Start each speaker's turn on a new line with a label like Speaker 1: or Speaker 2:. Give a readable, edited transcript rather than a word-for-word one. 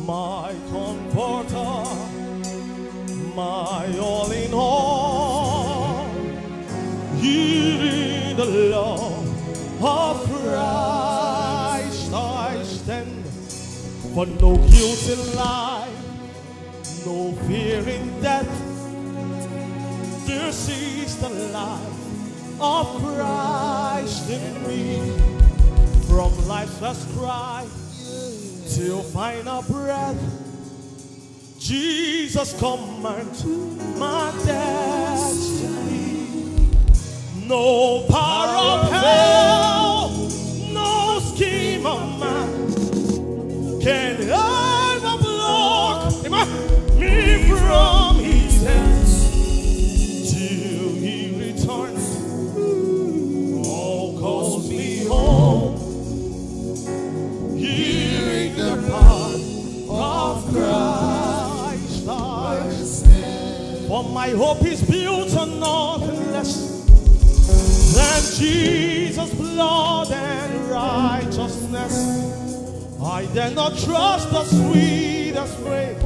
Speaker 1: my comforter, my all in all. Here in the love of Christ I stand, for no guilt in life, no fear in death. This is the life of Christ in me. From life's first cry till final breath, Jesus commands my destiny. No power of hell, no scheme of man can ever block me from his hands till he returns or calls me home. Here in the path of Christ I stand, for my hope is built on nothing less than Jesus' blood and righteousness. I dare not trust the sweetest frame,